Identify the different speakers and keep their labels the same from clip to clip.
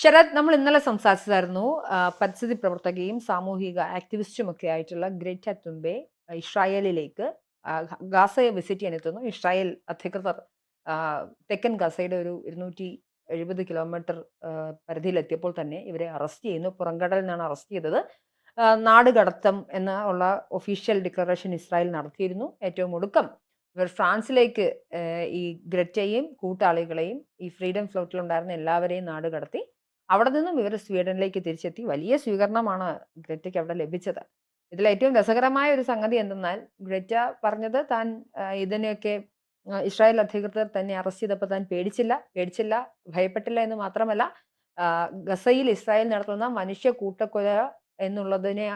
Speaker 1: ശരത്, നമ്മൾ ഇന്നലെ സംസാരിച്ചതായിരുന്നു പരിസ്ഥിതി പ്രവർത്തകയും സാമൂഹിക ആക്ടിവിസ്റ്റും ഒക്കെ ആയിട്ടുള്ള ഗ്രേറ്റ തുംബെ ഇസ്രായേലിലേക്ക് ഗാസയെ വിസിറ്റ് ചെയ്യാൻ എത്തുന്നു. ഇസ്രായേൽ അധികൃതർ ആ, തെക്കൻ ഗസയുടെ ഒരു 270 കിലോമീറ്റർ പരിധിയിലെത്തിയപ്പോൾ തന്നെ ഇവരെ അറസ്റ്റ് ചെയ്യുന്നു. പുറംകടലിൽ നിന്നാണ് അറസ്റ്റ് ചെയ്തത്. നാട് കടത്തം എന്ന ഉള്ള ഒഫീഷ്യൽ ഡിക്ലറേഷൻ ഇസ്രായേൽ നടത്തിയിരുന്നു. ഏറ്റവും ഒടുക്കം ഇവർ ഫ്രാൻസിലേക്ക് ഈ ഗ്രറ്റയെയും കൂട്ടാളികളെയും ഈ ഫ്രീഡം ഫ്ലോട്ടിലുണ്ടായിരുന്ന എല്ലാവരെയും നാട് കടത്തി. അവിടെ നിന്നും ഇവർ സ്വീഡനിലേക്ക് തിരിച്ചെത്തി. വലിയ സ്വീകരണമാണ് ഗ്രറ്റയ്ക്ക് അവിടെ ലഭിച്ചത്. ഇതിൽ ഏറ്റവും രസകരമായ ഒരു സംഗതി എന്തെന്നാൽ, ഗ്രറ്റ പറഞ്ഞത് താൻ ഇതിനെയൊക്കെ ഇസ്രായേൽ അധികൃതർ തന്നെ അറസ്റ്റ് ചെയ്തപ്പോൾ താൻ പേടിച്ചില്ല, ഭയപ്പെട്ടില്ല എന്ന് മാത്രമല്ല, ഗസയിൽ ഇസ്രായേൽ നടത്തുന്ന മനുഷ്യ കൂട്ടക്കൊല എന്നുള്ളതിനെ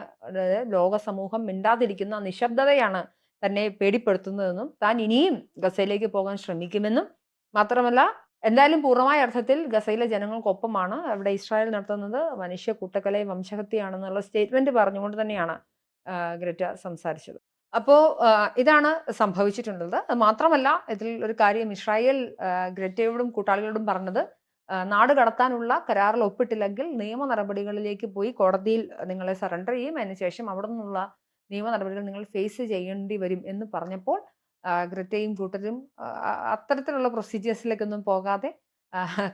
Speaker 1: ലോക സമൂഹം മിണ്ടാതിരിക്കുന്ന നിശബ്ദതയാണ് തന്നെ പേടിപ്പെടുത്തുന്നതെന്നും താൻ ഇനിയും ഗസയിലേക്ക് പോകാൻ ശ്രമിക്കുമെന്നും മാത്രമല്ല, എന്തായാലും പൂർണ്ണമായ അർത്ഥത്തിൽ ഗസയിലെ ജനങ്ങൾക്കൊപ്പമാണ്. അവിടെ ഇസ്രായേൽ നടത്തുന്നത് മനുഷ്യ കൂട്ടക്കൊലയും വംശഹത്യയാണെന്നുള്ള സ്റ്റേറ്റ്മെന്റ് പറഞ്ഞുകൊണ്ട് തന്നെയാണ് ഗ്രറ്റ സംസാരിച്ചത്. അപ്പോ ഇതാണ് സംഭവിച്ചിട്ടുള്ളത്. അത് മാത്രമല്ല, ഇതിൽ ഒരു കാര്യം ഇസ്രായേൽ ഗ്രറ്റയോടും കൂട്ടാളികളോടും പറഞ്ഞത്, നാട് കടത്താനുള്ള കരാറിൽ ഒപ്പിട്ടില്ലെങ്കിൽ നിയമ നടപടികളിലേക്ക് പോയി കോടതിയിൽ നിങ്ങളെ സറണ്ടർ ചെയ്യും. അതിനുശേഷം അവിടെ നിന്നുള്ള നിയമ നടപടികൾ നിങ്ങൾ ഫേസ് ചെയ്യേണ്ടി വരും എന്ന് പറഞ്ഞപ്പോൾ ഗ്രറ്റയും കൂട്ടരും അത്തരത്തിലുള്ള പ്രൊസീജിയേഴ്സിലേക്കൊന്നും പോകാതെ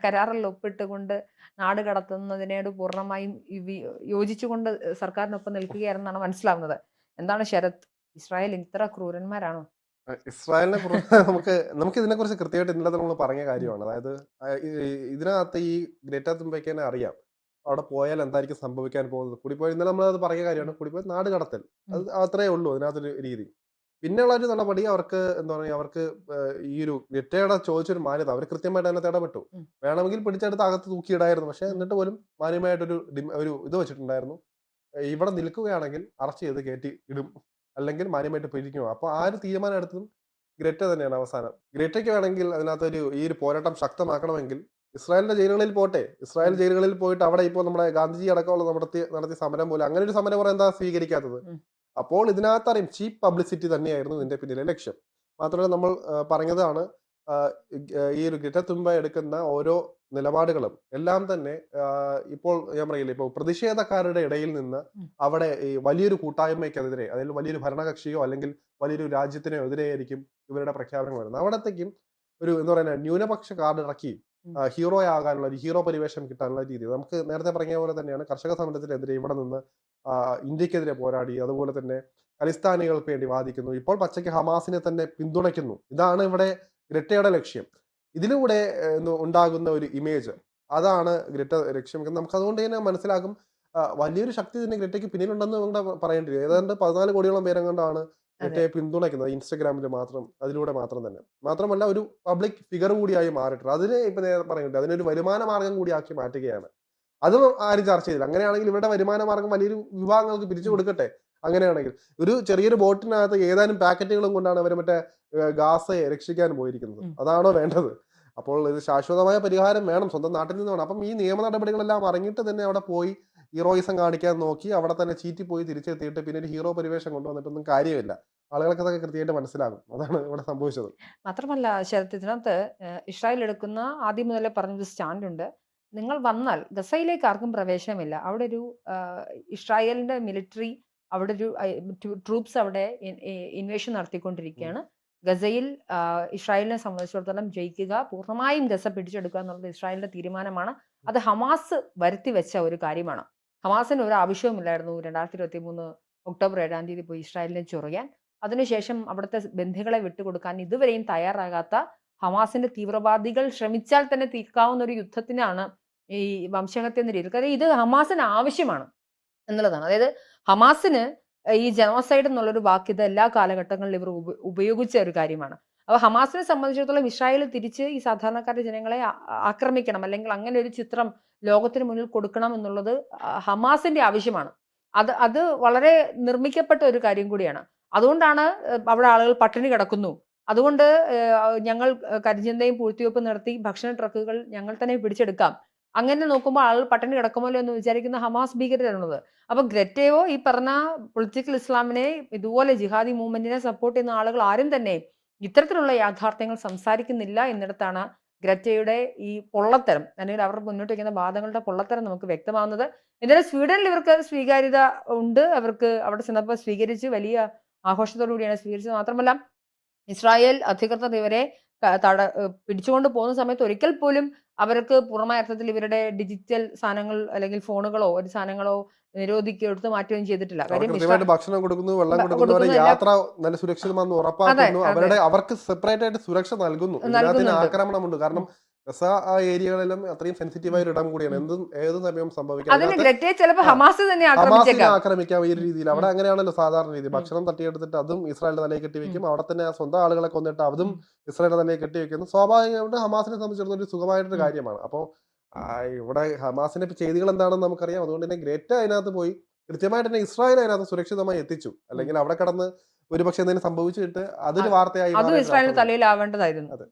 Speaker 1: കരാറിൽ ഒപ്പിട്ടുകൊണ്ട് നാട് കടത്തുന്നതിനോട് പൂർണ്ണമായും യോജിച്ചുകൊണ്ട് സർക്കാരിനൊപ്പം നിൽക്കുകയാണെന്നാണ് മനസ്സിലാവുന്നത്. എന്താണ് ശരത്, ഇസ്രായേൽ ഇത്ര ക്രൂരന്മാരാണോ?
Speaker 2: ഇസ്രായേലിനെ കുറിച്ച് നമുക്ക് നമുക്ക് ഇതിനെക്കുറിച്ച് കൃത്യമായിട്ട് ഇന്നലെ നമ്മൾ പറഞ്ഞ
Speaker 1: ഉം.
Speaker 2: കാര്യമാണ്. അതായത് ഇതിനകത്ത് ഈ ഗ്രേറ്റ തുമ്പയ്ക്കെന്നെ അറിയാം. അവിടെ പോയാൽ എന്തായിരിക്കും സംഭവിക്കാൻ പോകുന്നത്. കൂടിപ്പോയാൽ ഇന്നലെ നമ്മളത് പറഞ്ഞ
Speaker 1: ഉം.
Speaker 2: കാര്യമാണ്. കൂടിപ്പോയാൽ നാട് കടത്തൽ.
Speaker 1: ഉം.
Speaker 2: അത് അത്രേ ഉള്ളൂ അതിനകത്തൊരു രീതി. പിന്നെയുള്ള ഒരു നടപടി അവർക്ക് എന്താ പറയാ, അവർക്ക് ഈ ഒരു ഗ്രറ്റയുടെ ചോദിച്ചൊരു മാന്യത അവർ കൃത്യമായിട്ട് അതിനകത്ത് ഇടപെട്ടു.
Speaker 1: ഉം.
Speaker 2: വേണമെങ്കിൽ പിടിച്ചെടുത്ത് അകത്ത് തൂക്കിയിടായിരുന്നു. പക്ഷെ
Speaker 1: ഉം.
Speaker 2: എന്നിട്ട് പോലും മാന്യമായിട്ടൊരു ഒരു ഇത് വെച്ചിട്ടുണ്ടായിരുന്നു. ഇവിടെ നിൽക്കുകയാണെങ്കിൽ അറസ്റ്റ് ചെയ്ത് കയറ്റി ഇടും. അല്ലെങ്കിൽ മാന്യമായിട്ട് പിരിക്കും. അപ്പൊ ആ ഒരു തീരുമാനം എടുത്തതും ഗ്രേറ്റ തന്നെയാണ് അവസാനം. ഗ്രേറ്റയ്ക്ക് വേണമെങ്കിൽ അതിനകത്തൊരു ഈ ഒരു പോരാട്ടം ശക്തമാക്കണമെങ്കിൽ ഇസ്രായേലിന്റെ ജയിലുകളിൽ പോട്ടെ. ഇസ്രായേൽ
Speaker 1: ഉം.
Speaker 2: ജയിലുകളിൽ പോയിട്ട് അവിടെ ഇപ്പോൾ നമ്മുടെ ഗാന്ധിജി അടക്കമുള്ള നടത്തിയ സമരം പോലെ അങ്ങനെ ഒരു സമരം എന്താ സ്വീകരിക്കാത്തത്?
Speaker 1: ഉം.
Speaker 2: അപ്പോൾ ഇതിനകത്തറിയും ചീപ്പ് പബ്ലിസിറ്റി തന്നെയായിരുന്നു ഇതിന്റെ പിന്നിലെ ലക്ഷ്യം. മാത്രമല്ല നമ്മൾ പറഞ്ഞതാണ്, ഈ ഒരു ഗ്രേറ്റ തുമ്പ എടുക്കുന്ന ഓരോ നിലപാടുകളും എല്ലാം തന്നെ ഇപ്പോൾ ഞാൻ പറയില്ലേ, ഇപ്പോൾ പ്രതിഷേധക്കാരുടെ ഇടയിൽ നിന്ന്
Speaker 1: ഉം.
Speaker 2: അവിടെ ഈ വലിയൊരു കൂട്ടായ്മയ്ക്കെതിരെ, അതായത് വലിയൊരു ഭരണകക്ഷിയോ അല്ലെങ്കിൽ വലിയൊരു രാജ്യത്തിനോ എതിരെയായിരിക്കും ഇവരുടെ പ്രഖ്യാപനങ്ങൾ വരുന്നത്. അവിടത്തേക്കും ഒരു എന്താ പറയുക, ന്യൂനപക്ഷ കാർഡ് ഇറക്കി
Speaker 1: ഉം.
Speaker 2: ഹീറോ ആകാനുള്ള ഒരു ഹീറോ പരിവേഷം കിട്ടാനുള്ള രീതി നമുക്ക് നേരത്തെ പറഞ്ഞ പോലെ തന്നെയാണ്. കർഷക സമരത്തിനെതിരെ ഇവിടെ നിന്ന് ഇന്ത്യക്കെതിരെ പോരാടി, അതുപോലെ തന്നെ ഖലിസ്ഥാനികൾക്ക് വേണ്ടി വാദിക്കുന്നു. ഇപ്പോൾ പച്ചയ്ക്ക് ഹമാസിനെ തന്നെ പിന്തുണയ്ക്കുന്നു. ഇതാണ് ഇവിടെ ഗ്രറ്റയുടെ ലക്ഷ്യം. ഇതിലൂടെ ഉണ്ടാകുന്ന ഒരു ഇമേജ്, അതാണ് ഗ്രറ്റ ലക്ഷ്യം വെക്കുന്നത്. നമുക്ക് അതുകൊണ്ട് തന്നെ മനസ്സിലാകും, വലിയൊരു ശക്തി തന്നെ ഗ്രറ്റയ്ക്ക് പിന്നിലുണ്ടെന്ന് ഇവിടെ പറയേണ്ടി വരും. ഏതാണ്ട് 14 കോടിയോളം പേരെങ്ങാണ്ടാണ്
Speaker 1: അതെ.
Speaker 2: ഗ്രറ്റയെ പിന്തുണയ്ക്കുന്നത് ഇൻസ്റ്റഗ്രാമിൽ മാത്രം, അതിലൂടെ മാത്രം തന്നെ. മാത്രമല്ല ഒരു പബ്ലിക് ഫിഗർ കൂടിയായി മാറിയിട്ടുണ്ട്. അതിന് ഇപ്പൊ നേരെ പറയുന്നുണ്ട്, അതിനൊരു വരുമാന മാർഗ്ഗം കൂടി ആക്കി മാറ്റുകയാണ്. അതും ആരും ചർച്ച ചെയ്തില്ല. അങ്ങനെയാണെങ്കിൽ ഇവരുടെ വരുമാന മാർഗ്ഗം വലിയൊരു വിഭാഗങ്ങൾക്ക് പിരിച്ചു
Speaker 1: ഉം.
Speaker 2: കൊടുക്കട്ടെ. അങ്ങനെയാണെങ്കിൽ ഒരു ചെറിയൊരു ബോട്ടിനകത്ത് ഏതാനും പാക്കറ്റുകളും കൊണ്ടാണ് അവർ മറ്റേ ഗാസയെ രക്ഷിക്കാൻ പോയിരിക്കുന്നത്.
Speaker 1: ഉം.
Speaker 2: അതാണോ വേണ്ടത്? അപ്പോൾ ഇത് ശാശ്വതമായ പരിഹാരം വേണം, സ്വന്തം നാട്ടിൽ നിന്ന് വേണം. അപ്പം ഈ നിയമ നടപടികളെല്ലാം അറിഞ്ഞിട്ട് തന്നെ അവിടെ പോയി ഹീറോയിസം കാണിക്കാൻ നോക്കി അവിടെ തന്നെ ചീറ്റിപ്പോയി തിരിച്ചെത്തിയിട്ട് പിന്നെ ഒരു ഹീറോ പരിവേഷം കൊണ്ടുവന്നിട്ടൊന്നും കാര്യമില്ല. ആളുകൾക്ക് അതൊക്കെ കൃത്യമായിട്ട് മനസ്സിലാകും. അതാണ് ഇവിടെ സംഭവിച്ചത്.
Speaker 1: മാത്രമല്ല ശരത്, ഇതിനകത്ത് ഇസ്രായേൽ എടുക്കുന്ന ആദ്യം മുതലേ പറഞ്ഞൊരു സ്റ്റാൻഡുണ്ട്. നിങ്ങൾ വന്നാൽ ഗസയിലേക്ക് ആർക്കും പ്രവേശനമില്ല. അവിടെ ഒരു ഇസ്രായേലിന്റെ മിലിറ്ററി അവിടെ ഒരു ട്രൂപ്സ് അവിടെ ഇൻവേഷൻ
Speaker 2: ഉം.
Speaker 1: നടത്തിക്കൊണ്ടിരിക്കുകയാണ്. ഗസയിൽ ഇസ്രായേലിനെ സംബന്ധിച്ചിടത്തോളം ജയിക്കുക, പൂർണ്ണമായും ഗസ പിടിച്ചെടുക്കുക എന്നുള്ളത് ഇസ്രായേലിന്റെ തീരുമാനമാണ്. അത് ഹമാസ് വരുത്തി വെച്ച ഒരു കാര്യമാണ്. ഹമാസിന് ഒരു ആവശ്യവുമില്ലായിരുന്നു 2023 ഒക്ടോബർ 7-ാം തീയതി പോയി ഇസ്രായേലിനെ ചൊറിയാൻ. അതിനുശേഷം അവിടുത്തെ ബന്ദികളെ വിട്ടുകൊടുക്കാൻ ഇതുവരെയും തയ്യാറാകാത്ത ഹമാസിന്റെ തീവ്രവാദികൾ ശ്രമിച്ചാൽ തന്നെ തീർക്കാവുന്ന ഒരു യുദ്ധത്തിനാണ് ഈ വംശഹത്യ എന്ന രീതിയിൽ. കാര്യം ഇത് ഹമാസിന് ആവശ്യമാണ് എന്നുള്ളതാണ്. അതായത് ഹമാസിന് ഈ ജനോസൈഡ് എന്നുള്ളൊരു വാക്ക് ഇത് എല്ലാ കാലഘട്ടങ്ങളിലും ഇവർ ഉപയോഗിച്ച ഒരു കാര്യമാണ്. അപ്പൊ ഹമാസിനെ സംബന്ധിച്ചിടത്തോളം ഇസ്രായേൽ തിരിച്ച് ഈ സാധാരണക്കാരുടെ ജനങ്ങളെ ആക്രമിക്കണം, അല്ലെങ്കിൽ അങ്ങനെ ഒരു ചിത്രം ലോകത്തിന് മുന്നിൽ കൊടുക്കണം എന്നുള്ളത് ഹമാസിന്റെ ആവശ്യമാണ്. അത് അത് വളരെ നിർമ്മിക്കപ്പെട്ട ഒരു കാര്യം കൂടിയാണ്. അതുകൊണ്ടാണ് അവിടെ ആളുകൾ പട്ടിണി കിടക്കുന്നു. അതുകൊണ്ട് ഞങ്ങൾ കരിഞ്ചന്തയും പൂഴ്ത്തിവെപ്പും നടത്തി ഭക്ഷണ ട്രക്കുകൾ ഞങ്ങൾ തന്നെ പിടിച്ചെടുക്കാം. അങ്ങനെ നോക്കുമ്പോൾ ആളുകൾ പട്ടിണി കിടക്കുമല്ലോ എന്ന് വിചാരിക്കുന്ന ഹമാസ് ഭീകരരാണുള്ളത്. അപ്പൊ ഗ്രറ്റയോ ഈ പറഞ്ഞ പൊളിറ്റിക്കൽ ഇസ്ലാമിനെ, ഇതുപോലെ ജിഹാദി മൂവ്മെന്റിനെ സപ്പോർട്ട് ചെയ്യുന്ന ആളുകൾ ആരും തന്നെ ഇത്തരത്തിലുള്ള യാഥാർത്ഥ്യങ്ങൾ സംസാരിക്കുന്നില്ല എന്നിടത്താണ് ഗ്രറ്റയുടെ ഈ പൊള്ളത്തരം അല്ലെങ്കിൽ അവർ മുന്നോട്ട് വയ്ക്കുന്ന വാദങ്ങളുടെ പൊള്ളത്തരം നമുക്ക് വ്യക്തമാവുന്നത്. എന്തായാലും സ്വീഡനിൽ ഇവർക്ക് സ്വീകാര്യത ഉണ്ട്. അവർക്ക് അവിടെ ചെന്നപ്പോൾ സ്വീകരിച്ച് വലിയ ആഘോഷത്തോടു കൂടിയാണ് സ്വീകരിച്ചത്. മാത്രമല്ല ഇസ്രായേൽ അധികൃതർ ഇവരെ പിടിച്ചുകൊണ്ട് പോകുന്ന സമയത്ത് ഒരിക്കൽ പോലും അവർക്ക് പൂർണ്ണമായ അർത്ഥത്തിൽ ഇവരുടെ ഡിജിറ്റൽ സാധനങ്ങൾ അല്ലെങ്കിൽ ഫോണുകളോ ഒരു സാധനങ്ങളോ നിരോധിക്കുകയോ എടുത്തു മാറ്റുകയും ചെയ്തിട്ടില്ല.
Speaker 2: അവർ
Speaker 1: കാര്യം
Speaker 2: കൃത്യമായിട്ട് ഭക്ഷണം കൊടുക്കുന്നു, വെള്ളം കൊടുക്കുന്നു, അവരുടെ
Speaker 1: കൊടുക്കുന്നു എല്ലാം.
Speaker 2: യാത്ര നല്ല സുരക്ഷിതമാണെന്ന്
Speaker 1: അതെ
Speaker 2: ഉറപ്പാക്കുന്നു.
Speaker 1: അതെ
Speaker 2: അവർക്ക് സെപ്പറേറ്റ് ആയിട്ട് സുരക്ഷ നൽകുന്നു. ഇതിനകത്തിന്
Speaker 1: നൽകുന്നുണ്ട്.
Speaker 2: ആക്രമണമുണ്ട്. കാരണം ഗസ ആ ഏരിയകളിലും അത്രയും സെൻസിറ്റീവായ ഒരു ഇടം കൂടിയാണ്. ഏത് സമയവും സംഭവിക്കാം.
Speaker 1: അതിന്
Speaker 2: അതിനകത്ത്
Speaker 1: ഗ്രറ്റയെ ചിലപ്പോൾ ഹമാസ് തന്നെ
Speaker 2: ഹമാസിനെ
Speaker 1: ആക്രമിച്ചേക്കാം.
Speaker 2: ആക്രമിക്കാം ഈ ഒരു രീതിയിൽ. അവിടെ
Speaker 1: ഉം,
Speaker 2: അങ്ങനെയാണല്ലോ സാധാരണ രീതി.
Speaker 1: ഉം,
Speaker 2: ഭക്ഷണം തട്ടിയെടുത്തിട്ട് അതും ഇസ്രായേലിന്റെ തലയിൽ
Speaker 1: ഉം,
Speaker 2: കെട്ടിവെക്കും. അവിടെ തന്നെ ആ സ്വന്തം ആളുകളെ കൊന്നിട്ട് അതും
Speaker 1: ഉം,
Speaker 2: ഇസ്രായേലിന്റെ തലയിൽ കെട്ടിവെക്കുന്നു. സ്വാഭാവികമായിട്ട് ഹമാസിനെ സംബന്ധിച്ചിടത്തോളം ഒരു സുഖമായിട്ടൊരു
Speaker 1: ഉം.
Speaker 2: കാര്യമാണ്. അപ്പോൾ ഇവിടെ ഹമാസിന്റെ ചെയ്തികൾ എന്താണെന്ന് നമുക്കറിയാം. അതുകൊണ്ട് തന്നെ ഗ്രേറ്റ അതിനകത്ത് പോയി കൃത്യമായിട്ട് തന്നെ ഇസ്രായേൽ അതിനകത്ത് സുരക്ഷിതമായി എത്തിച്ചു.
Speaker 1: ഉം.
Speaker 2: അല്ലെങ്കിൽ അവിടെ കടന്ന് ഒരുപക്ഷെ എന്തെങ്കിലും സംഭവിച്ചിട്ട് അതൊരു
Speaker 1: അ-
Speaker 2: വാർത്തയായി
Speaker 1: അതും
Speaker 2: മാറേണ്ട
Speaker 1: ഇസ്രായേലിന്റെ
Speaker 2: അവസ്ഥ വരും.
Speaker 1: തലയിലാവേണ്ടതായിരുന്നു.
Speaker 2: അതെ.